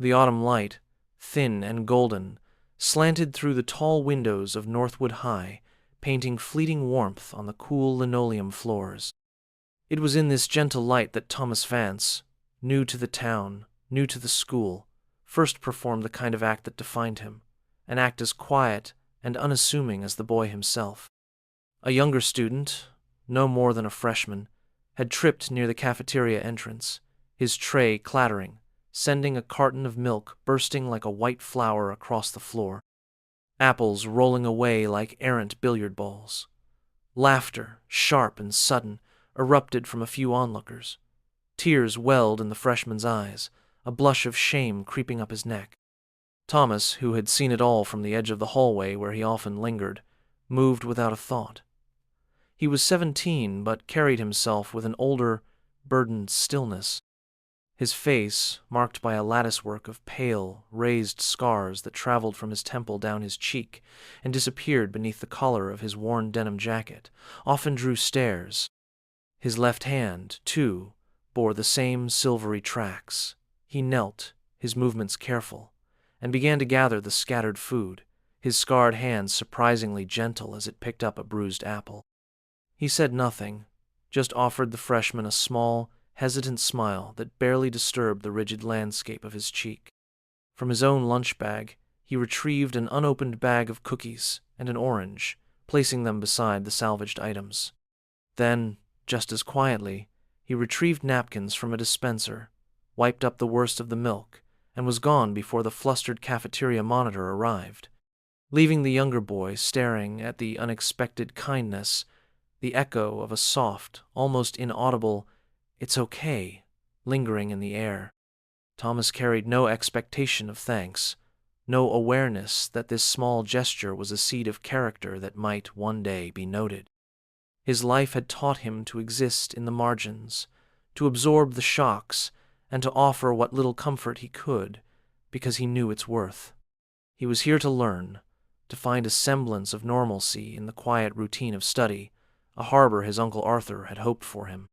The autumn light, thin and golden, slanted through the tall windows of Northwood High, painting fleeting warmth on the cool linoleum floors. It was in this gentle light that Thomas Vance, new to the town, new to the school, first performed the kind of act that defined him, an act as quiet and unassuming as the boy himself. A younger student, no more than a freshman, had tripped near the cafeteria entrance, his tray clattering, sending a carton of milk bursting like a white flower across the floor, apples rolling away like errant billiard balls. Laughter, sharp and sudden, erupted from a few onlookers. Tears welled in the freshman's eyes, a blush of shame creeping up his neck. Thomas, who had seen it all from the edge of the hallway where he often lingered, moved without a thought. He was 17, but carried himself with an older, burdened stillness. His face, marked by a latticework of pale, raised scars that traveled from his temple down his cheek and disappeared beneath the collar of his worn denim jacket, often drew stares. His left hand, too, bore the same silvery tracks. He knelt, his movements careful, and began to gather the scattered food, his scarred hand surprisingly gentle as it picked up a bruised apple. He said nothing, just offered the freshman a small, hesitant smile that barely disturbed the rigid landscape of his cheek. From his own lunch bag, he retrieved an unopened bag of cookies and an orange, placing them beside the salvaged items. Then, just as quietly, he retrieved napkins from a dispenser, wiped up the worst of the milk, and was gone before the flustered cafeteria monitor arrived, leaving the younger boy staring at the unexpected kindness, the echo of a soft, almost inaudible, "It's okay," lingering in the air. Thomas carried no expectation of thanks, no awareness that this small gesture was a seed of character that might one day be noted. His life had taught him to exist in the margins, to absorb the shocks, and to offer what little comfort he could, because he knew its worth. He was here to learn, to find a semblance of normalcy in the quiet routine of study, a harbor his Uncle Arthur had hoped for him.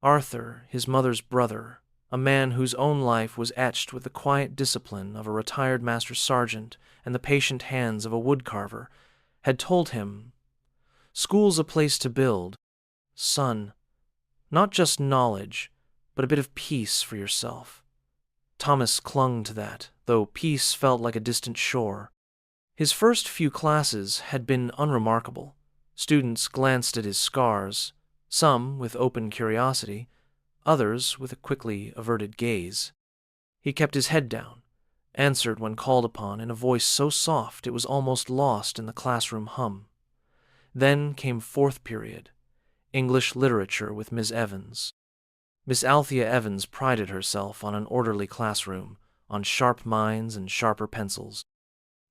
Arthur, his mother's brother, a man whose own life was etched with the quiet discipline of a retired master sergeant and the patient hands of a woodcarver, had told him, "School's a place to build, son, not just knowledge, but a bit of peace for yourself." Thomas clung to that, though peace felt like a distant shore. His first few classes had been unremarkable. Students glanced at his scars, some with open curiosity, others with a quickly averted gaze. He kept his head down, answered when called upon in a voice so soft it was almost lost in the classroom hum. Then came fourth period, English literature with Miss Evans. Miss Althea Evans prided herself on an orderly classroom, on sharp minds and sharper pencils.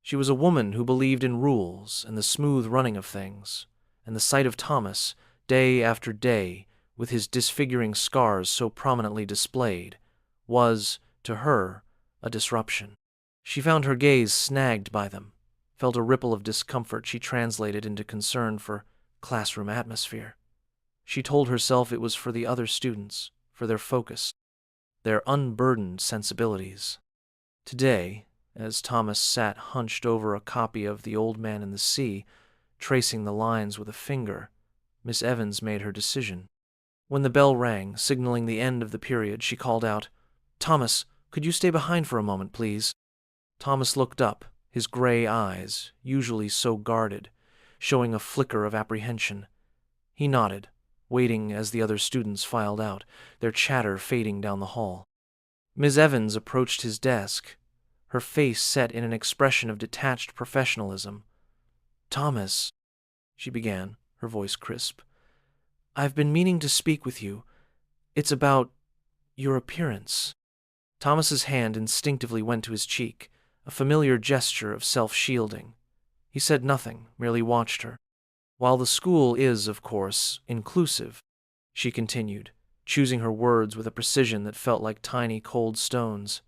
She was a woman who believed in rules and the smooth running of things, and the sight of Thomas, day after day, with his disfiguring scars so prominently displayed, was, to her, a disruption. She found her gaze snagged by them, felt a ripple of discomfort she translated into concern for classroom atmosphere. She told herself it was for the other students, for their focus, their unburdened sensibilities. Today, as Thomas sat hunched over a copy of The Old Man and the Sea, tracing the lines with a finger, Miss Evans made her decision. When the bell rang, signaling the end of the period, she called out, "Thomas, could you stay behind for a moment, please?" Thomas looked up, his gray eyes, usually so guarded, showing a flicker of apprehension. He nodded, waiting as the other students filed out, their chatter fading down the hall. Miss Evans approached his desk, her face set in an expression of detached professionalism. "Thomas," she began, her voice crisp, "I've been meaning to speak with you. It's about your appearance." Thomas's hand instinctively went to his cheek, a familiar gesture of self-shielding. He said nothing, merely watched her. "While the school is, of course, inclusive," she continued, choosing her words with a precision that felt like tiny cold stones,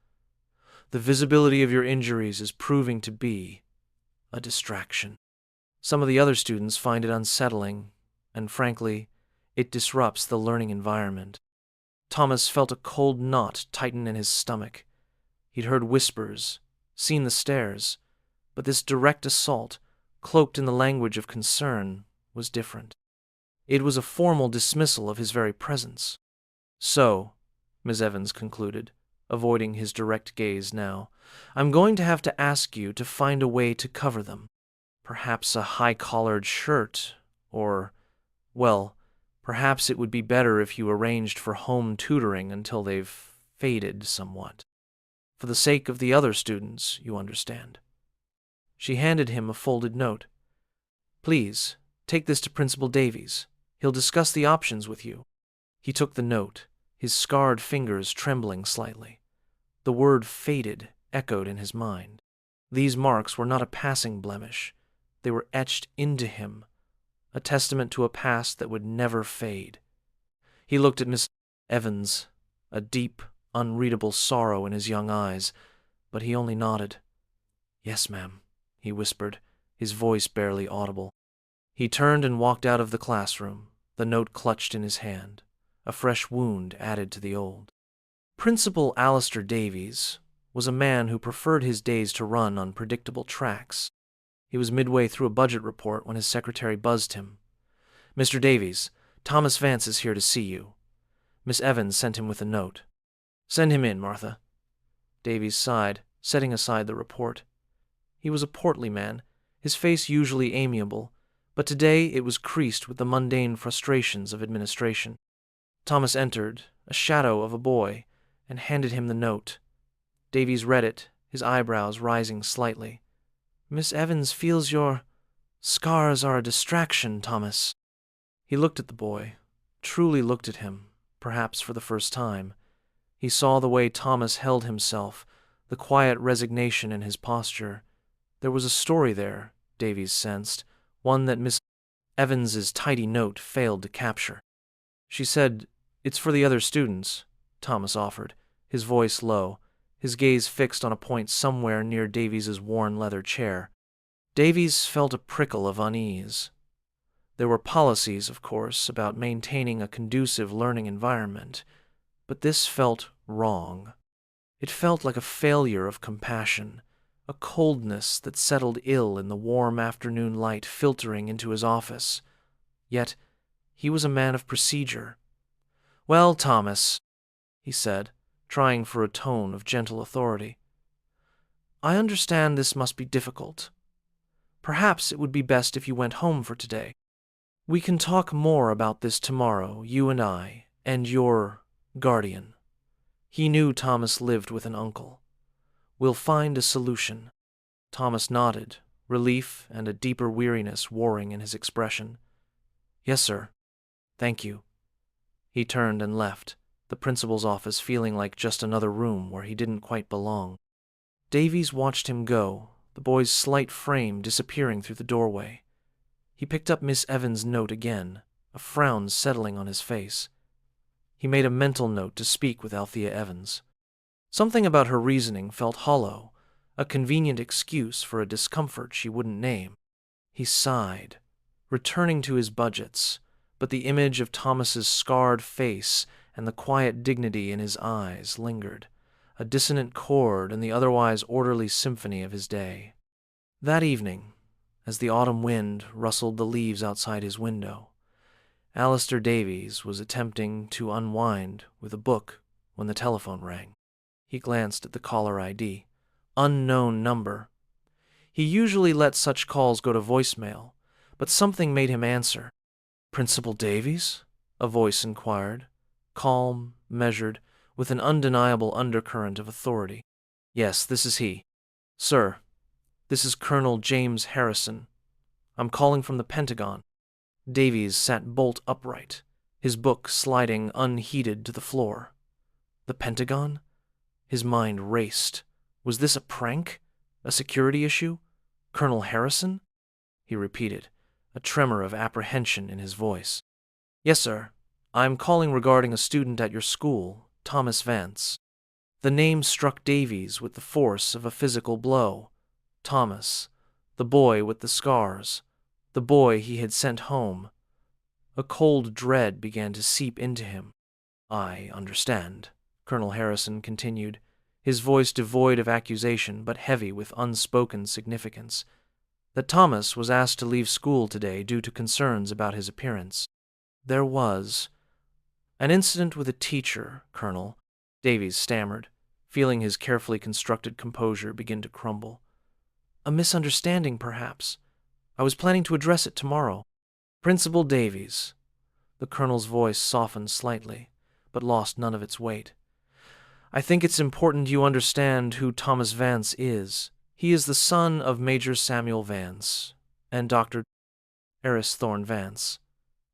"the visibility of your injuries is proving to be a distraction. Some of the other students find it unsettling, and frankly, it disrupts the learning environment." Thomas felt a cold knot tighten in his stomach. He'd heard whispers, seen the stairs, but this direct assault, cloaked in the language of concern, was different. It was a formal dismissal of his very presence. "So," Miss Evans concluded, avoiding his direct gaze now, "I'm going to have to ask you to find a way to cover them. Perhaps a high-collared shirt, or, well, perhaps it would be better if you arranged for home tutoring until they've faded somewhat. For the sake of the other students, you understand." She handed him a folded note. "Please, take this to Principal Davies. He'll discuss the options with you." He took the note, his scarred fingers trembling slightly. The word faded echoed in his mind. These marks were not a passing blemish. They were etched into him, a testament to a past that would never fade. He looked at Miss Evans, a deep, unreadable sorrow in his young eyes, but he only nodded. "Yes, ma'am," he whispered, his voice barely audible. He turned and walked out of the classroom, the note clutched in his hand, a fresh wound added to the old. Principal Alistair Davies was a man who preferred his days to run on predictable tracks. He was midway through a budget report when his secretary buzzed him. "Mr. Davies, Thomas Vance is here to see you." Miss Evans sent him with a note. "Send him in, Martha." Davies sighed, setting aside the report. He was a portly man, his face usually amiable, but today it was creased with the mundane frustrations of administration. Thomas entered, a shadow of a boy, and handed him the note. Davies read it, his eyebrows rising slightly. "Miss Evans feels your scars are a distraction, Thomas." He looked at the boy, truly looked at him, perhaps for the first time. He saw the way Thomas held himself, the quiet resignation in his posture. There was a story there, Davies sensed, one that Miss Evans's tidy note failed to capture. She said, "It's for the other students," Thomas offered, his voice low, his gaze fixed on a point somewhere near Davies's worn leather chair. Davies felt a prickle of unease. There were policies, of course, about maintaining a conducive learning environment, but this felt wrong. It felt like a failure of compassion, a coldness that settled ill in the warm afternoon light filtering into his office. Yet he was a man of procedure. "Well, Thomas," he said, trying for a tone of gentle authority, "I understand this must be difficult. Perhaps it would be best if you went home for today. We can talk more about this tomorrow, you and I, and your guardian." He knew Thomas lived with an uncle. "We'll find a solution." Thomas nodded, relief and a deeper weariness warring in his expression. "Yes, sir. Thank you." He turned and left, the principal's office feeling like just another room where he didn't quite belong. Davies watched him go, the boy's slight frame disappearing through the doorway. He picked up Miss Evans' note again, a frown settling on his face. He made a mental note to speak with Althea Evans. Something about her reasoning felt hollow, a convenient excuse for a discomfort she wouldn't name. He sighed, returning to his budgets, but the image of Thomas's scarred face and the quiet dignity in his eyes lingered, a dissonant chord in the otherwise orderly symphony of his day. That evening, as the autumn wind rustled the leaves outside his window, Alistair Davies was attempting to unwind with a book when the telephone rang. He glanced at the caller ID. Unknown number. He usually let such calls go to voicemail, but something made him answer. "Principal Davies?" a voice inquired, calm, measured, with an undeniable undercurrent of authority. "Yes, this is he. Sir, this is Colonel James Harrison. I'm calling from the Pentagon." Davies sat bolt upright, his book sliding unheeded to the floor. The Pentagon? His mind raced. Was this a prank? A security issue? Colonel Harrison? He repeated, a tremor of apprehension in his voice. "Yes, sir. I'm calling regarding a student at your school, Thomas Vance." The name struck Davies with the force of a physical blow. Thomas, the boy with the scars, the boy he had sent home. A cold dread began to seep into him. "I understand," Colonel Harrison continued, his voice devoid of accusation but heavy with unspoken significance, "that Thomas was asked to leave school today due to concerns about his appearance. There was an incident with a teacher, Colonel," Davies stammered, feeling his carefully constructed composure begin to crumble. "A misunderstanding, perhaps. I was planning to address it tomorrow." "Principal Davies." The Colonel's voice softened slightly, but lost none of its weight. "I think it's important you understand who Thomas Vance is. He is the son of Major Samuel Vance and Dr. Eris Thorne Vance."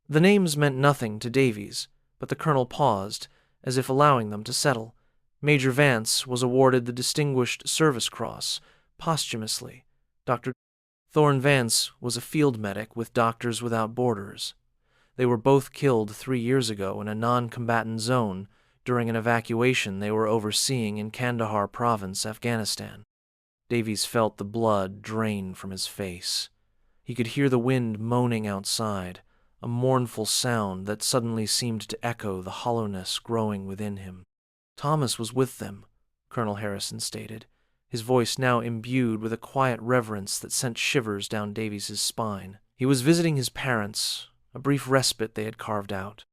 The names meant nothing to Davies, but the Colonel paused, as if allowing them to settle. Major Vance was awarded the Distinguished Service Cross posthumously. Dr. Thorne Vance was a field medic with Doctors Without Borders. They were both killed 3 years ago in a non-combatant zone during an evacuation they were overseeing in Kandahar Province, Afghanistan. Davies felt the blood drain from his face. He could hear the wind moaning outside, a mournful sound that suddenly seemed to echo the hollowness growing within him. "Thomas was with them," Colonel Harrison stated, his voice now imbued with a quiet reverence that sent shivers down Davies's spine. "He was visiting his parents, a brief respite they had carved out.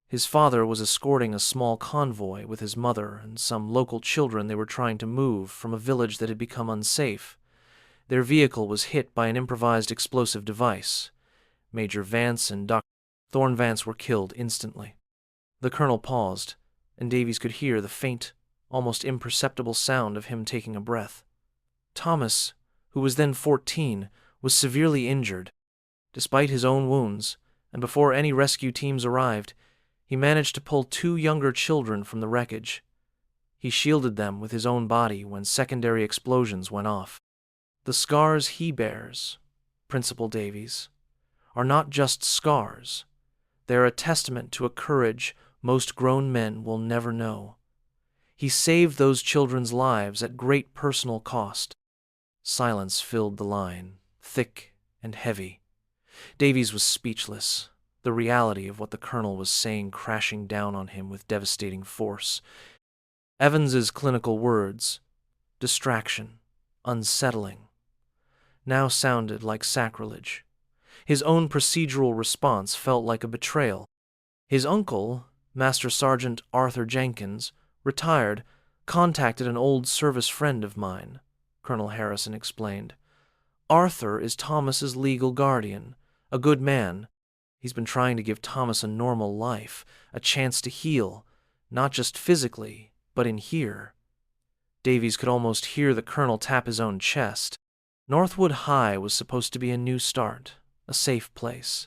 His father was escorting a small convoy with his mother and some local children they were trying to move from a village that had become unsafe. Their vehicle was hit by an improvised explosive device. Major Vance and Dr. Thorne Vance were killed instantly." The Colonel paused, and Davies could hear the faint, almost imperceptible sound of him taking a breath. Thomas, who was then 14, was severely injured. Despite his own wounds, and before any rescue teams arrived, he managed to pull 2 younger children from the wreckage. He shielded them with his own body when secondary explosions went off. The scars he bears, Principal Davies, are not just scars. They're a testament to a courage most grown men will never know. He saved those children's lives at great personal cost. Silence filled the line, thick and heavy. Davies was speechless, the reality of what the Colonel was saying crashing down on him with devastating force. Evans's clinical words, distraction, unsettling, now sounded like sacrilege. His own procedural response felt like a betrayal. His uncle, Master Sergeant Arthur Jenkins, retired, contacted an old service friend of mine, Colonel Harrison explained. "Arthur is Thomas's legal guardian, a good man. He's been trying to give Thomas a normal life, a chance to heal, not just physically, but in here." Davies could almost hear the Colonel tap his own chest. Northwood High was supposed to be a new start, a safe place.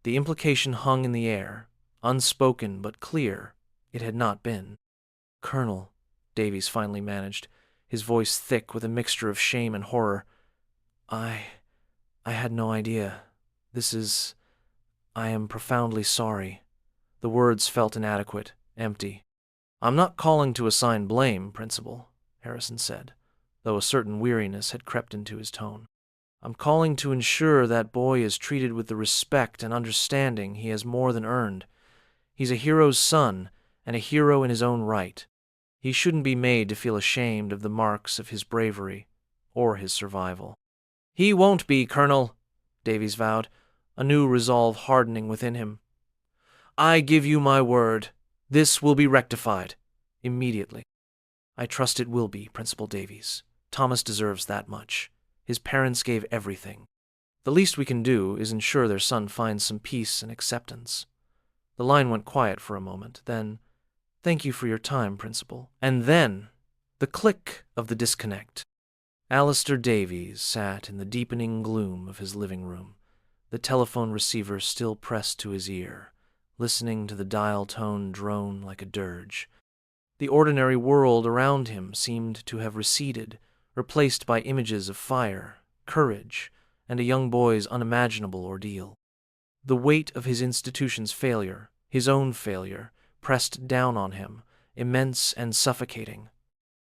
The implication hung in the air, unspoken but clear. It had not been. "Colonel," Davies finally managed, his voice thick with a mixture of shame and horror, I had no idea. I am profoundly sorry." The words felt inadequate, empty. "I'm not calling to assign blame, Principal," Harrison said, though a certain weariness had crept into his tone. "I'm calling to ensure that boy is treated with the respect and understanding he has more than earned. He's a hero's son, and a hero in his own right. He shouldn't be made to feel ashamed of the marks of his bravery or his survival." "He won't be, Colonel," Davies vowed, a new resolve hardening within him. "I give you my word. This will be rectified. Immediately." "I trust it will be, Principal Davies. Thomas deserves that much. His parents gave everything. The least we can do is ensure their son finds some peace and acceptance." The line went quiet for a moment, then, "Thank you for your time, Principal." And then, the click of the disconnect. Alistair Davies sat in the deepening gloom of his living room, the telephone receiver still pressed to his ear, listening to the dial tone drone like a dirge. The ordinary world around him seemed to have receded, replaced by images of fire, courage, and a young boy's unimaginable ordeal. The weight of his institution's failure, his own failure, pressed down on him, immense and suffocating.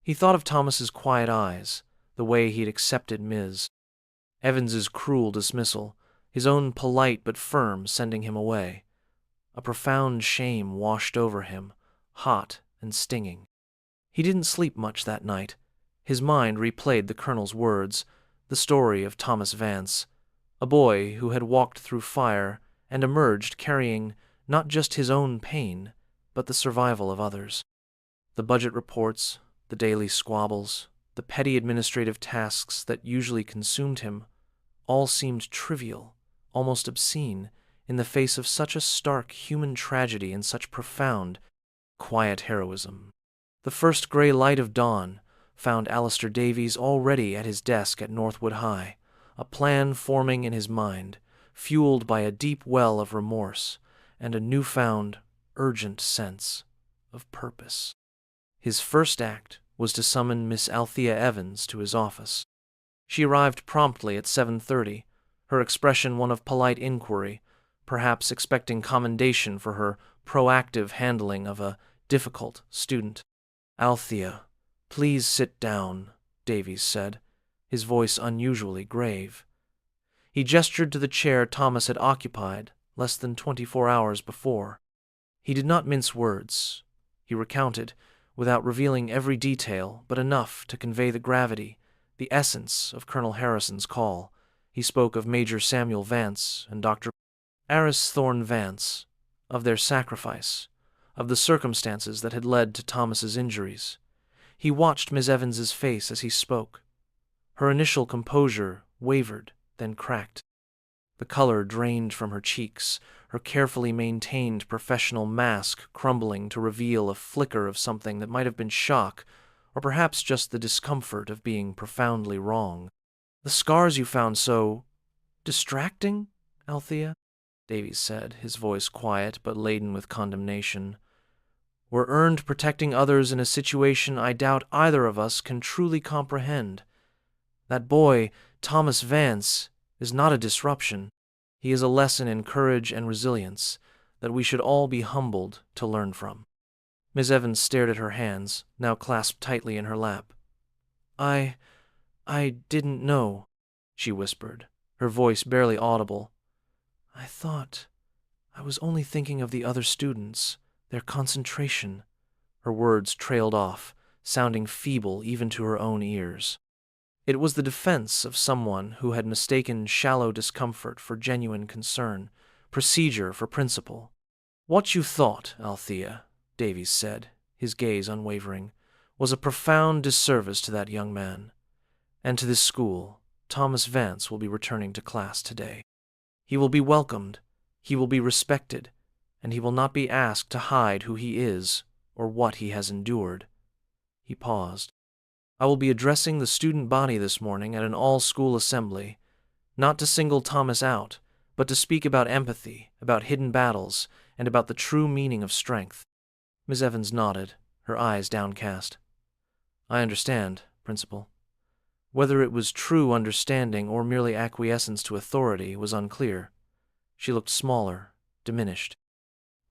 He thought of Thomas's quiet eyes, the way he'd accepted Ms. Evans's cruel dismissal, his own polite but firm sending him away. A profound shame washed over him, hot and stinging. He didn't sleep much that night. His mind replayed the colonel's words, the story of Thomas Vance, a boy who had walked through fire and emerged carrying not just his own pain, but the survival of others. The budget reports, the daily squabbles, the petty administrative tasks that usually consumed him, all seemed trivial, almost obscene, in the face of such a stark human tragedy and such profound, quiet heroism. The first gray light of dawn found Alistair Davies already at his desk at Northwood High, a plan forming in his mind, fueled by a deep well of remorse and a newfound, urgent sense of purpose. His first act was to summon Miss Althea Evans to his office. She arrived promptly at 7:30, her expression one of polite inquiry, perhaps expecting commendation for her proactive handling of a difficult student. "Althea, please sit down," Davies said, his voice unusually grave. He gestured to the chair Thomas had occupied less than 24 hours before. He did not mince words. He recounted, without revealing every detail, but enough to convey the gravity, the essence of Colonel Harrison's call. He spoke of Major Samuel Vance and Dr. Aris Thorne Vance, of their sacrifice, of the circumstances that had led to Thomas's injuries. He watched Miss Evans's face as he spoke. Her initial composure wavered, then cracked. The color drained from her cheeks, her carefully maintained professional mask crumbling to reveal a flicker of something that might have been shock, or perhaps just the discomfort of being profoundly wrong. "The scars you found so distracting, Althea?" Davies said, his voice quiet but laden with condemnation. "Were earned protecting others in a situation I doubt either of us can truly comprehend. That boy, Thomas Vance, is not a disruption. He is a lesson in courage and resilience that we should all be humbled to learn from." Miss Evans stared at her hands, now clasped tightly in her lap. I didn't know," she whispered, her voice barely audible. "I was only thinking of the other students, their concentration." Her words trailed off, sounding feeble even to her own ears. It was the defense of someone who had mistaken shallow discomfort for genuine concern, procedure for principle. "What you thought, Althea," Davies said, his gaze unwavering, "was a profound disservice to that young man. And to this school, Thomas Vance will be returning to class today. He will be welcomed, he will be respected, and he will not be asked to hide who he is or what he has endured." He paused. "I will be addressing the student body this morning at an all-school assembly, not to single Thomas out, but to speak about empathy, about hidden battles, and about the true meaning of strength." Miss Evans nodded, her eyes downcast. "I understand, Principal." Whether it was true understanding or merely acquiescence to authority was unclear. She looked smaller, diminished.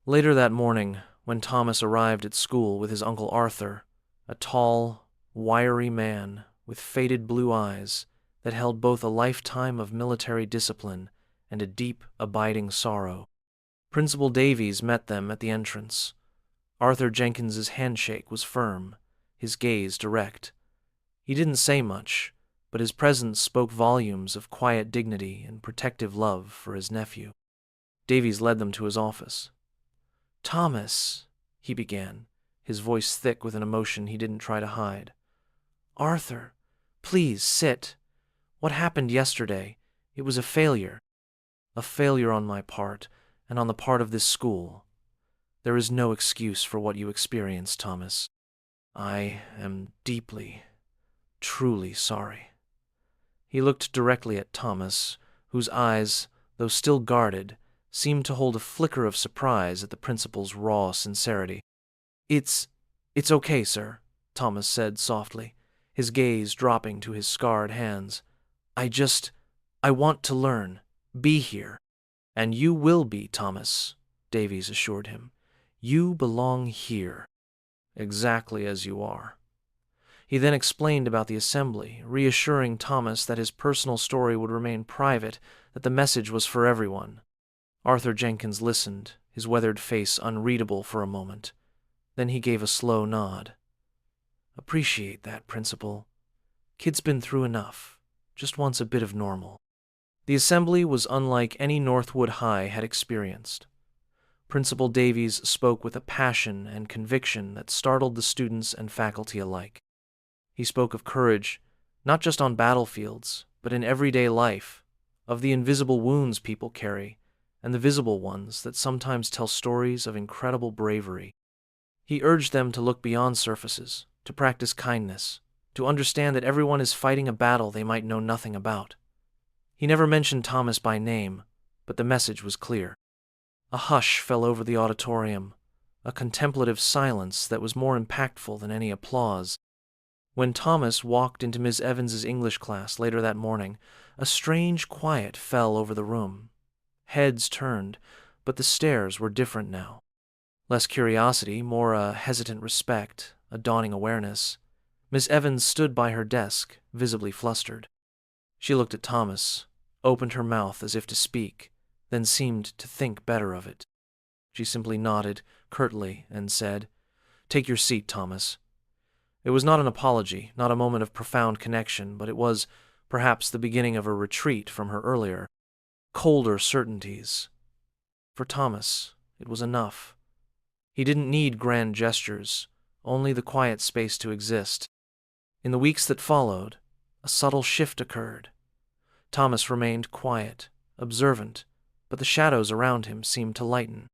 Later that morning, when Thomas arrived at school with his Uncle Arthur, a tall, wiry man with faded blue eyes that held both a lifetime of military discipline and a deep, abiding sorrow, Principal Davies met them at the entrance. Arthur Jenkins's handshake was firm, his gaze direct. He didn't say much, but his presence spoke volumes of quiet dignity and protective love for his nephew. Davies led them to his office. "Thomas," he began, his voice thick with an emotion he didn't try to hide. "Arthur, please sit. What happened yesterday? It was a failure. A failure on my part, and on the part of this school. There is no excuse for what you experienced, Thomas. I am deeply, truly sorry." He looked directly at Thomas, whose eyes, though still guarded, seemed to hold a flicker of surprise at the principal's raw sincerity. It's okay, sir," Thomas said softly, his gaze dropping to his scarred hands. I want to learn, be here." "And you will be, Thomas," Davies assured him. "You belong here, exactly as you are." He then explained about the assembly, reassuring Thomas that his personal story would remain private, that the message was for everyone. Arthur Jenkins listened, his weathered face unreadable for a moment. Then he gave a slow nod. Appreciate that, Principal. Kid's been through enough. Just wants a bit of normal. The assembly was unlike any Northwood High had experienced. Principal Davies spoke with a passion and conviction that startled the students and faculty alike. He spoke of courage, not just on battlefields, but in everyday life, of the invisible wounds people carry, and the visible ones that sometimes tell stories of incredible bravery. He urged them to look beyond surfaces, to practice kindness, to understand that everyone is fighting a battle they might know nothing about. He never mentioned Thomas by name, but the message was clear. A hush fell over the auditorium, a contemplative silence that was more impactful than any applause. When Thomas walked into Miss Evans's English class later that morning, a strange quiet fell over the room. Heads turned, but the stares were different now. Less curiosity, more a hesitant respect, a dawning awareness. Miss Evans stood by her desk, visibly flustered. She looked at Thomas, opened her mouth as if to speak, then seemed to think better of it. She simply nodded, curtly, and said, "Take your seat, Thomas." It was not an apology, not a moment of profound connection, but it was, perhaps, the beginning of a retreat from her earlier, colder certainties. For Thomas, it was enough. He didn't need grand gestures, only the quiet space to exist. In the weeks that followed, a subtle shift occurred. Thomas remained quiet, observant, but the shadows around him seemed to lighten.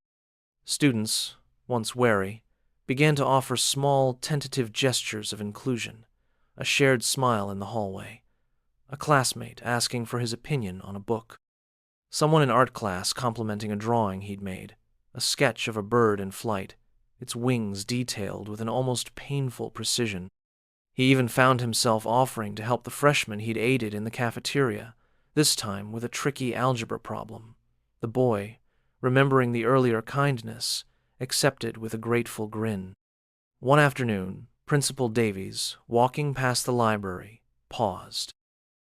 Students, once wary, began to offer small, tentative gestures of inclusion, a shared smile in the hallway, a classmate asking for his opinion on a book, someone in art class complimenting a drawing he'd made, a sketch of a bird in flight, its wings detailed with an almost painful precision. He even found himself offering to help the freshman he'd aided in the cafeteria, this time with a tricky algebra problem. The boy, remembering the earlier kindness, accepted with a grateful grin. One afternoon, Principal Davies, walking past the library, paused.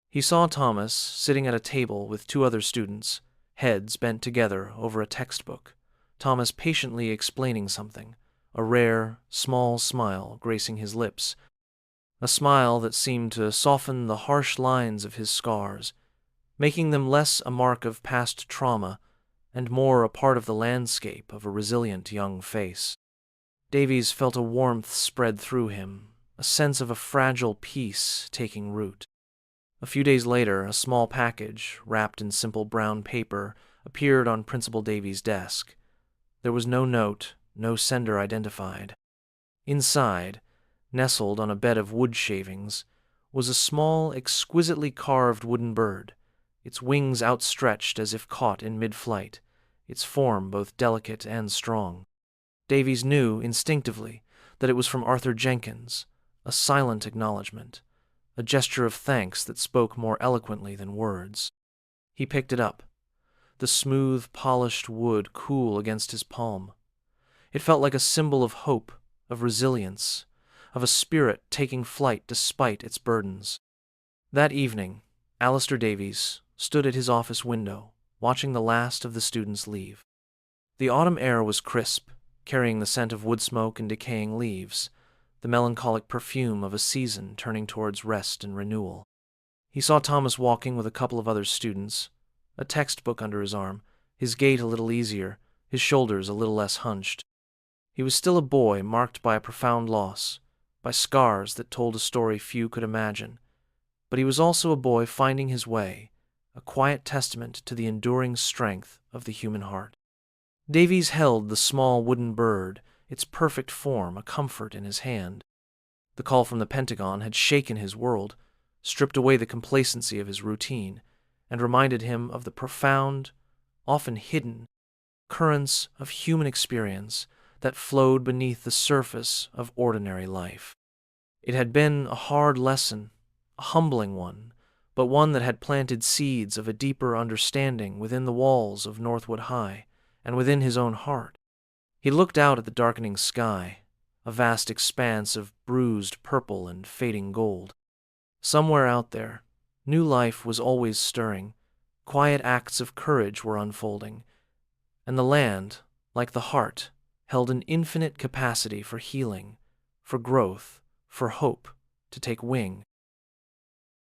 He saw Thomas sitting at a table with two other students, heads bent together over a textbook, Thomas patiently explaining something, a rare, small smile gracing his lips, a smile that seemed to soften the harsh lines of his scars, making them less a mark of past trauma and more a part of the landscape of a resilient young face. Davies felt a warmth spread through him, a sense of a fragile peace taking root. A few days later, a small package, wrapped in simple brown paper, appeared on Principal Davies' desk. There was no note, no sender identified. Inside, nestled on a bed of wood shavings, was a small, exquisitely carved wooden bird, its wings outstretched as if caught in mid-flight, its form both delicate and strong. Davies knew instinctively that it was from Arthur Jenkins, a silent acknowledgement, a gesture of thanks that spoke more eloquently than words. He picked it up, the smooth, polished wood cool against his palm. It felt like a symbol of hope, of resilience, of a spirit taking flight despite its burdens. That evening, Alistair Davies stood at his office window, watching the last of the students leave. The autumn air was crisp, carrying the scent of wood smoke and decaying leaves, the melancholic perfume of a season turning towards rest and renewal. He saw Thomas walking with a couple of other students, a textbook under his arm, his gait a little easier, his shoulders a little less hunched. He was still a boy marked by a profound loss, by scars that told a story few could imagine, but he was also a boy finding his way, a quiet testament to the enduring strength of the human heart. Davies held the small wooden bird, its perfect form a comfort in his hand. The call from the Pentagon had shaken his world, stripped away the complacency of his routine, and reminded him of the profound, often hidden, currents of human experience that flowed beneath the surface of ordinary life. It had been a hard lesson, a humbling one, but one that had planted seeds of a deeper understanding within the walls of Northwood High and within his own heart. He looked out at the darkening sky, a vast expanse of bruised purple and fading gold. Somewhere out there, new life was always stirring, quiet acts of courage were unfolding, and the land, like the heart, held an infinite capacity for healing, for growth, for hope to take wing.